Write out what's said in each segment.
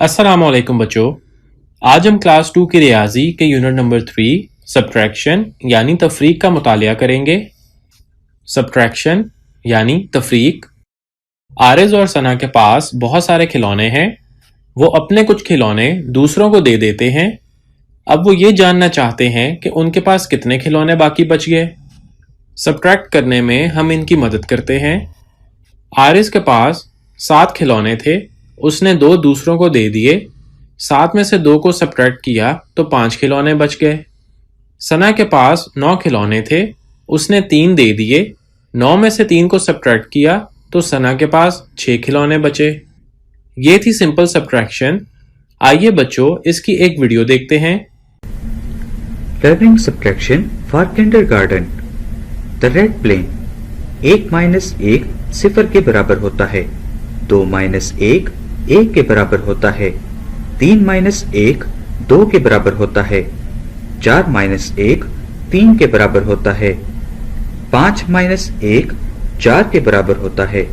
अस्सलामुअलैकुम बच्चों। आज हम क्लास 2 की रियाजी के यूनिट नंबर 3 सब्ट्रैक्शन यानी तफरीक का मुतालिया करेंगे। सब्ट्रैक्शन यानी तफरीक। आरिज और सना के पास बहुत सारे खिलौने हैं। वो अपने कुछ खिलौने दूसरों को दे देते हैं। अब वो ये जानना चाहते हैं कि उनके पास कितने खिलौने बाकी बच गए। सब्ट्रैक्ट करने में हम इनकी मदद करते हैं। आरिज के पास 7 खिलौने थे। उसने 2 दूसरों को दे दिए। 7 में से 2 को सब्ट्रैक्ट किया तो 5 खिलौने बच गए। सना के पास 9 खिलौने थे। उसने 3 दे दिए। 9 में से 3 को सब्ट्रैक्ट किया तो सना के पास 6 खिलौने बचे। ये थी सिंपल सब्ट्रैक्शन। आइए बच्चों इसकी एक वीडियो देखते हैं। Learning subtraction for kindergarten. The red plane 1 minus 1 0 के बराबर होता है। 2 माइनस 1 1 के बराबर होता है। 3 माइनस 1 2 के बराबर होता है। 4 माइनस 1 3 के बराबर होता है। 5 माइनस 1 4 के बराबर होता है।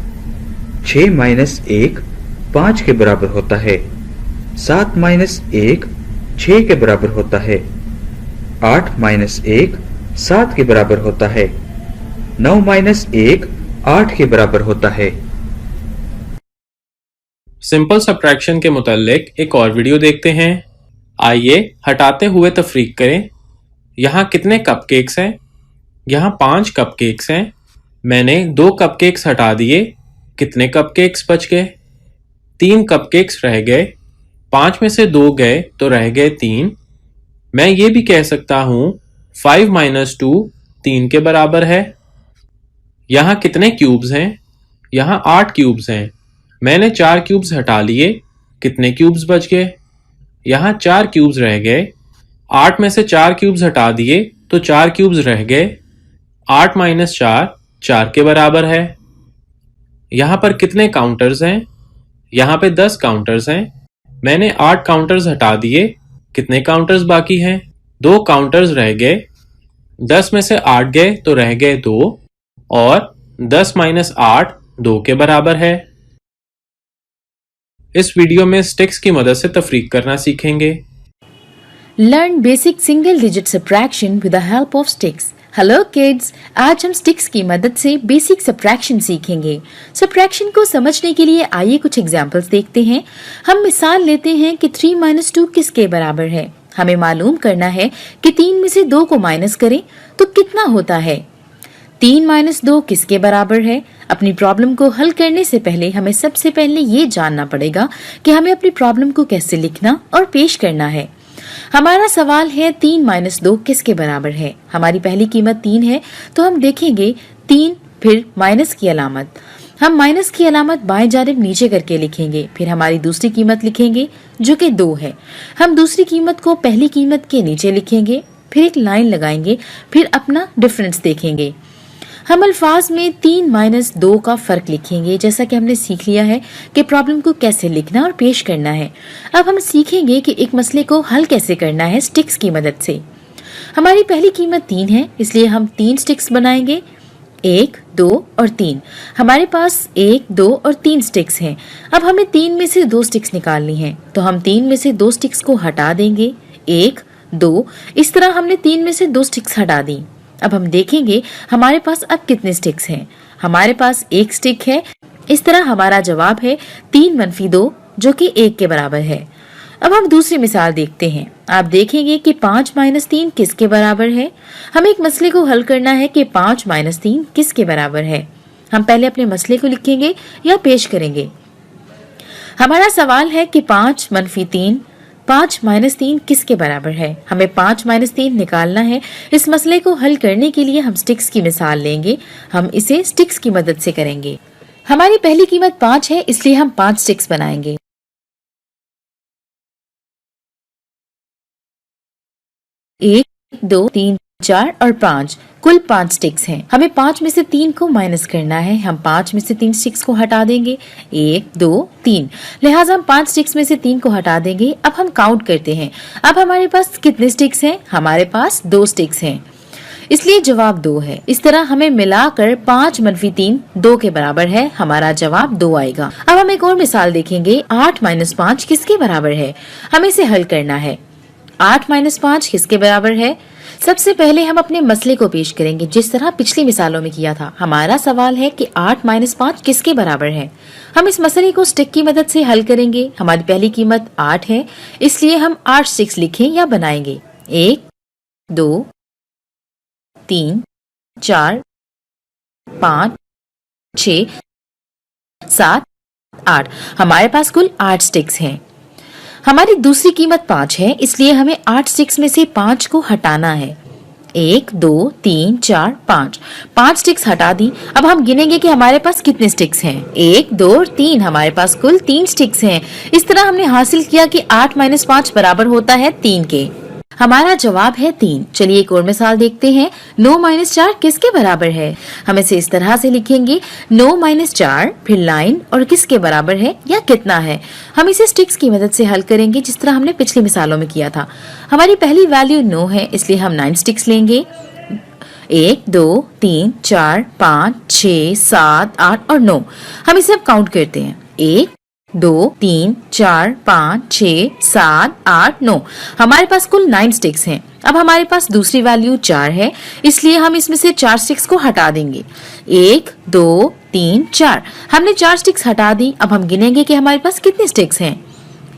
6 माइनस 1 5 के बराबर होता है। 7 माइनस 1 6 के बराबर होता है। 8 माइनस 1 7 के बराबर होता है। 9 माइनस 1 8 के बराबर होता है। सिंपल सब्ट्रैक्शन के मुतालिक एक और वीडियो देखते हैं। आइए हटाते हुए तफरीक करें। यहाँ कितने कपकेक्स हैं? यहाँ 5 कपकेक्स हैं। मैंने 2 कपकेक्स हटा दिए। कितने कपकेक्स बच गए? 3 कपकेक्स रह गए। 5 में से 2 गए तो रह गए 3। मैं ये भी कह सकता हूँ 5 माइनस 2 3 के बराबर है। यहाँ कितने क्यूब्स हैं? यहाँ 8 क्यूब्स हैं। मैंने 4 क्यूब्स हटा लिए। कितने क्यूब्स बच गए? यहाँ 4 क्यूब्स रह गए। 8 में से 4 क्यूब्स हटा दिए तो 4 क्यूब्स रह गए। 8 माइनस 4 4 के बराबर है। यहाँ पर कितने काउंटर्स हैं? यहाँ पे 10 काउंटर्स हैं। मैंने 8 काउंटर्स हटा दिए। कितने काउंटर्स बाकी हैं? 2 काउंटर्स रह गए। 10 में से 8 गए तो रह गए 2 और 10 माइनस 8 2 के बराबर है। इस वीडियो में स्टिक्स की मदद से तफरीक करना सीखेंगे। Learn basic single digit subtraction with the help of sticks. Hello kids, आज हम स्टिक्स की मदद से बेसिक सब्ट्रैक्शन सीखेंगे। सब्ट्रैक्शन को समझने के लिए आइए कुछ एग्जांपल्स देखते हैं। हम मिसाल लेते हैं कि 3 माइनस 2 किसके बराबर है। हमें मालूम करना है कि 3 में से 2 को माइनस करें तो कितना होता है। 3 माइनस 2 किसके बराबर है? अपनी प्रॉब्लम को हल करने से पहले हमें सबसे पहले ये जानना पड़ेगा कि हमें अपनी प्रॉब्लम को कैसे लिखना और पेश करना है। हमारा सवाल है 3 माइनस 2 किसके बराबर है। हमारी पहली कीमत 3 है तो हम देखेंगे 3 फिर माइनस की अलामत। हम माइनस की अलामत बाएं जानिब नीचे करके लिखेंगे। फिर हमारी दूसरी कीमत लिखेंगे जो कि 2 है। हम दूसरी कीमत को पहली कीमत के नीचे लिखेंगे। फिर एक लाइन लगाएंगे। फिर अपना डिफरेंस देखेंगे। हम अल्फाज में 3 माइनस 2 का फर्क लिखेंगे। जैसा कि हमने सीख लिया है कि प्रॉब्लम को कैसे लिखना और पेश करना है। अब हम सीखेंगे कि एक मसले को हल कैसे करना है स्टिक्स की मदद से। हमारी पहली कीमत 3 है, इसलिए हम 3 स्टिक्स बनाएंगे। 1, 2 और 3। हमारे पास 1, 2 और 3 स्टिक्स हैं। अब हमें 3 में से 2 स्टिक्स निकालनी है तो हम 3 में से 2 स्टिक्स को हटा देंगे। 1, 2। इस तरह हमने 3 में से 2 स्टिक्स हटा दी। अब हम देखेंगे हमारे पास अब कितने स्टिक्स हैं। हमारे पास 1 स्टिक है। इस तरह हमारा जवाब है 3 - 2 जो कि 1 के बराबर है। अब हम दूसरी मिसाल देखते हैं। आप देखेंगे कि 5 माइनस 3 किसके बराबर है। हमें एक मसले को हल करना है कि 5 माइनस 3 किसके बराबर है। हम पहले अपने मसले को लिखेंगे या पेश करेंगे। हमारा सवाल है कि 5 - 3 5 माइनस 3 किसके बराबर है। हमें 5 माइनस 3 निकालना है। इस मसले को हल करने के लिए हम स्टिक्स की मिसाल लेंगे। हम इसे स्टिक्स की मदद से करेंगे। हमारी पहली कीमत 5 है, इसलिए हम 5 स्टिक्स बनाएंगे। 1, 2, 3, 4 और 5 कुल 5 स्टिक्स हैं। हमें 5 में से 3 को माइनस करना है। हम 5 में से 3 स्टिक्स को हटा देंगे। 1, 2, 3। लिहाजा हम 5 स्टिक्स में से 3 को हटा देंगे। अब हम काउंट करते हैं। अब हमारे पास कितने स्टिक्स हैं? हमारे पास 2 स्टिक्स हैं, इसलिए जवाब 2 है। इस तरह हमें मिलाकर 5 - 3 2 के बराबर है। हमारा जवाब 2 आएगा। अब हम एक और मिसाल देखेंगे। 8 - 5 किसके बराबर है? हमें इसे हल करना है। 8 - 5 किसके बराबर है? सबसे पहले हम अपने मसले को पेश करेंगे जिस तरह पिछली मिसालों में किया था। हमारा सवाल है कि 8 - 5 किसके बराबर है। हम इस मसले को स्टिक की मदद से हल करेंगे। हमारी पहली कीमत 8 है, इसलिए हम 8 स्टिक्स लिखें या बनाएंगे। 1 2 3 4 5 6 7 8। हमारे पास कुल 8 स्टिक्स हैं। हमारी दूसरी कीमत 5 है, इसलिए हमें 8 स्टिक्स में से 5 को हटाना है। 1 2 3 4 5। 5 स्टिक्स हटा दी। अब हम गिनेंगे कि हमारे पास कितने स्टिक्स हैं। 1 2 और 3। हमारे पास कुल 3 स्टिक्स हैं। इस तरह हमने हासिल किया कि 8 - 5 बराबर होता है 3 के। हमारा जवाब है 3। चलिए एक और मिसाल देखते हैं। 9 - 4 किसके बराबर है? हम इसे इस तरह से लिखेंगे। 9 - 4 फिर लाइन और किसके बराबर है या कितना है। हम इसे स्टिक्स की मदद से हल करेंगे जिस तरह हमने पिछली मिसालों में किया था। हमारी पहली वैल्यू 9 है, इसलिए हम 9 स्टिक्स लेंगे। 1 2 3 4 5 6 7 8 और 9। हम इसे अब काउंट करते हैं। 1 2 3 4 5 6 7 8 9। हमारे पास कुल 9 स्टिक्स हैं। अब हमारे पास दूसरी वैल्यू 4 है, इसलिए हम इसमें से 4 स्टिक्स को हटा देंगे। 1 2 3 4। हमने 4 स्टिक्स हटा दी। अब हम गिनेंगे कि हमारे पास कितने स्टिक्स हैं।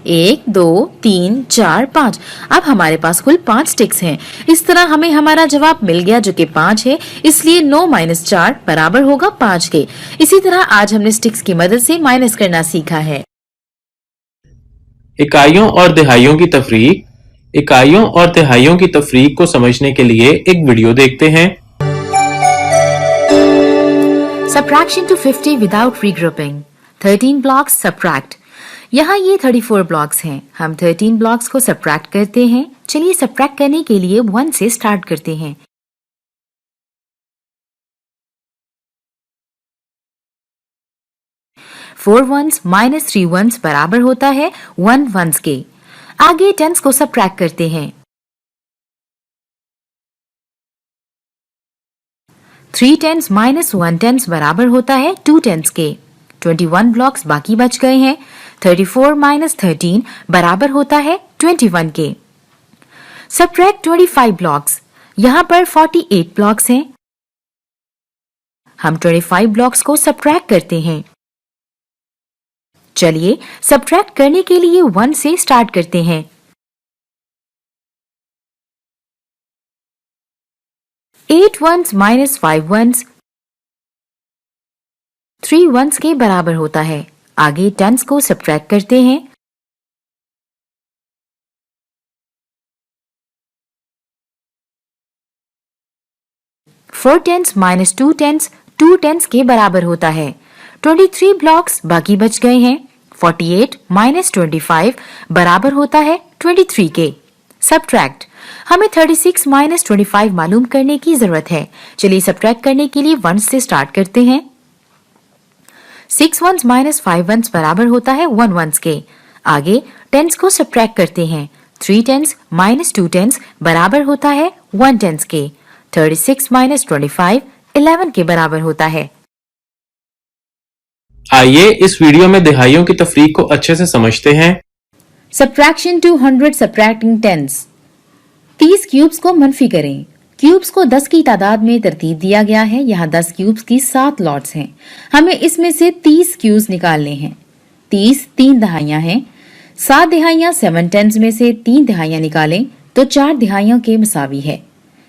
1 2 3 4 5। अब हमारे पास कुल 5 स्टिक्स हैं। इस तरह हमें हमारा जवाब मिल गया जो कि 5 है, इसलिए 9 - 4 बराबर होगा 5 के। इसी तरह आज हमने स्टिक्स की मदद से माइनस करना सीखा है। इकाइयों और दिहाइयों की तफरीक। इकाइयों और तिहाइयों की तफरीक को समझने के लिए एक वीडियो देखते हैं। Subtraction to 50 without regrouping. 13 blocks subtract. यहाँ ये 34 ब्लॉक्स हैं। हम 13 ब्लॉक्स को सब्ट्रैक्ट करते हैं। चलिए सब्ट्रैक्ट करने के लिए 1 से स्टार्ट करते हैं। फोर वंस माइनस 3 वंस बराबर होता है 1 वंस के। आगे टेंस को सब्ट्रैक्ट करते हैं। 3 टेंस माइनस 1 टेंस बराबर होता है 2 टेंस के। 21 ब्लॉक्स बाकी बच गए हैं। 34 माइनस 13 बराबर होता है 21 के। Subtract 25 blocks. यहाँ पर 48 ब्लॉक्स हैं। हम 25 ब्लॉक्स को सब्ट्रैक्ट करते हैं। चलिए सब्ट्रैक्ट करने के लिए 1 से स्टार्ट करते हैं। 8 वंस माइनस 5 वंस 3 वंस के बराबर होता है। आगे टेंस को सब्ट्रैक्ट करते हैं। 4 टेंस माइनस 2 टेंस 2 टेंस के बराबर होता है। 23 ब्लॉक्स बाकी बच गए हैं। 48 माइनस 25 बराबर होता है 23 के। सब्ट्रैक्ट। हमें 36 माइनस 25 मालूम करने की जरूरत है। चलिए सब्ट्रैक्ट करने के लिए 1 से स्टार्ट करते हैं। 6 वंस माइनस 5 वंस बराबर होता है 1 वंस के। आगे टेंस को सब्ट्रैक्ट करते हैं। 3 टेंस माइनस 2 टेंस बराबर होता है 1 टेंस के। 36 माइनस 25 11 के बराबर होता है। आइए इस वीडियो में दिहाइयों की तफरीक को अच्छे से समझते हैं। Subtraction to 100 subtracting tens. 30 cubes को मनफी करें। क्यूब्स को 10 की तादाद में तरतीब दिया गया है। यहाँ 10 क्यूब्स की 7 लॉट्स हैं। हमें इसमें से 30 क्यूब्स निकालने हैं। 30 3 दहाइयाँ हैं। 7 दहाइयाँ 7 टेंस में से 3 दहाइयाँ निकालें तो 4 दहाइयों के मुसावी है।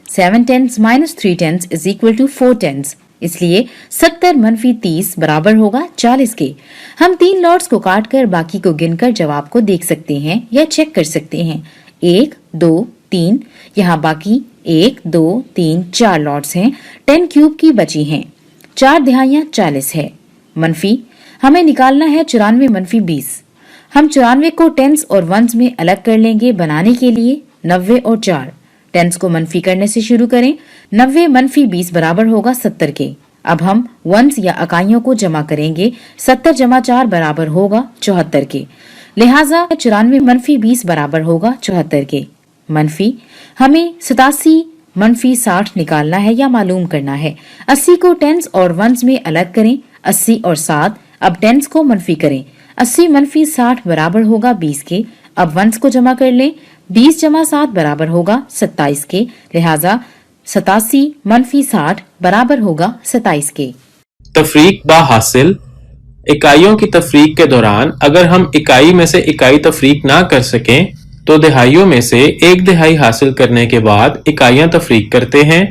7 tens minus 3 tens is equal to 4 tens, इसलिए 70 मनफी 30 बराबर होगा 40 के। हम 3 लॉट्स को काट कर बाकी को गिनकर जवाब को देख सकते हैं या चेक कर सकते हैं। 1 2 3। यहाँ बाकी 1 2 3 4 लॉट्स हैं। 10 क्यूब की बची हैं। 4 दहाइयाँ 40 है। मनफी हमें निकालना है 94 मनफी 20। हम 94 को टेंस और वंस में अलग कर लेंगे बनाने के लिए 90 और 4। टेंस को मनफी करने से शुरू करें। 90 मनफी 20 बराबर होगा 70 के। अब हम वंस या इकाइयों को जमा करेंगे। 70 जमा 4 बराबर होगा 74 के। लिहाजा 94 मनफी 20 बराबर होगा 74 के। मनफी हमें 87 मनफी 60 निकालना है या मालूम करना है। 80 को टेंस और वंस में अलग करें। 80 और 7 अब टेंस को मनफी करें। 80 मनफी 60 बराबर होगा 20 के। अब वंस को जमा कर लें। 20 जमा 7 बराबर होगा 27 के। लिहाजा 87 मनफी 60 बराबर होगा 27 के। तफरीक बा हासिल। इकाइयों की तफरीक के दौरान अगर हम इकाई में से इकाई तफरीक ना कर सकें तो दिहाइयों में से एक दिहाई हासिल करने के बाद इकाइयां तफरीक करते हैं,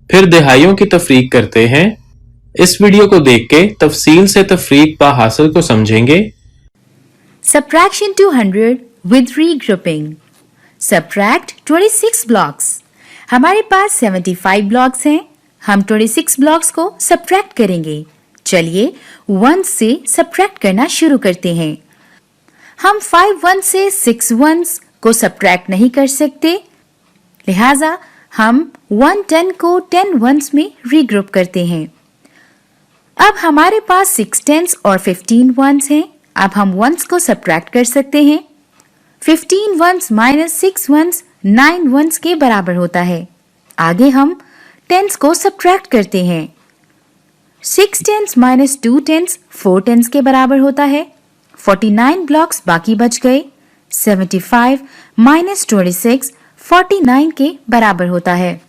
फिर दिहाइयों की तफरीक करते हैं। इस वीडियो को देख के तफसील से तफरीक बा हासिल को समझेंगे। Subtraction 200 with regrouping. Subtract 26 blocks. हमारे पास 75 ब्लॉक्स हैं। हम 26 ब्लॉक्स को सब्ट्रैक्ट करेंगे। चलिए 1 से सब्ट्रैक्ट करना शुरू करते हैं। हम 5 1 से 6 1s को सब्ट्रैक्ट नहीं कर सकते, लिहाजा हम 1 10 को 10 1s में रीग्रुप करते हैं। अब हमारे पास 6 10s और 15 1s हैं। अब हम 1s को सब्ट्रैक्ट कर सकते हैं। 15 1s माइनस 6 1s 9 1s के बराबर होता है। आगे हम 10s को सब्ट्रैक्ट करते हैं। 6 10s माइनस 2 10s 4 10s के बराबर होता है। 49 ब्लॉक्स बाकी बच गए। 75 माइनस 26 49 के बराबर होता है।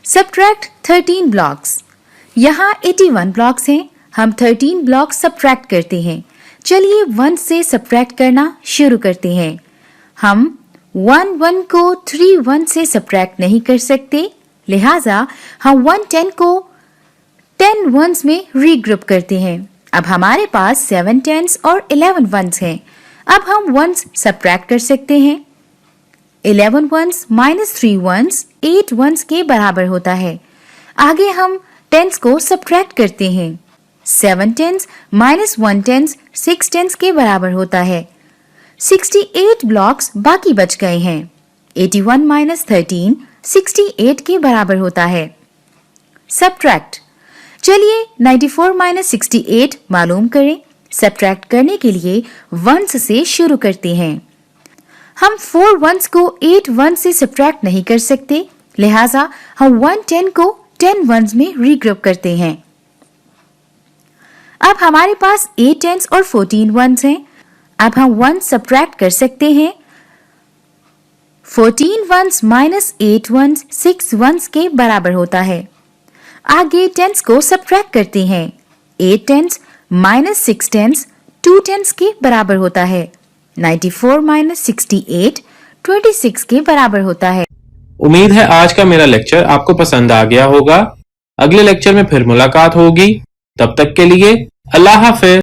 Subtract 13 blocks. यहाँ 81 ब्लॉक्स हैं। हम 13 ब्लॉक्स सब्ट्रैक्ट करते हैं। चलिए 1 से सब्ट्रैक्ट करना शुरू करते हैं। हम 1 1 को 3 1 से सब्ट्रैक्ट नहीं कर सकते, लिहाजा हम 1 10 को 10 1s में रीग्रुप करते हैं। अब हमारे पास 7 10s और 11 1s हैं। अब हम 1s सब्ट्रैक्ट कर सकते हैं। 11 1s माइनस 3 1s 8 1s के बराबर होता है। आगे हम 10s को सब्ट्रैक्ट करते हैं। 7 10s माइनस 1 10s 6 10s के बराबर होता है। 68 ब्लॉक्स बाकी बच गए हैं। 81 माइनस 13 68 के बराबर होता है। सब्ट्रैक्ट। चलिए 94 माइनस 68 मालूम करें। सब्ट्रैक्ट करने के लिए 1s से शुरू करते हैं। हम 4 1s को 8 1s से सब्ट्रैक्ट नहीं कर सकते, लिहाजा हम 1 10 को 10 1s में रीग्रुप करते हैं। अब हमारे पास 8 10s और 14 1s हैं। अब हम 1 सब्ट्रैक्ट कर सकते हैं। 14 1s माइनस 8 1s 6 1s के बराबर होता है। आगे 10s को सब्ट्रैक्ट करते हैं। 8 10s माइनस 6 10s 2 10s के बराबर होता है। 94 माइनस 68 26 के बराबर होता है। उम्मीद है आज का मेरा लेक्चर आपको पसंद आ गया होगा। अगले लेक्चर में फिर मुलाकात होगी। तब तक के लिए अल्लाह हाफिज।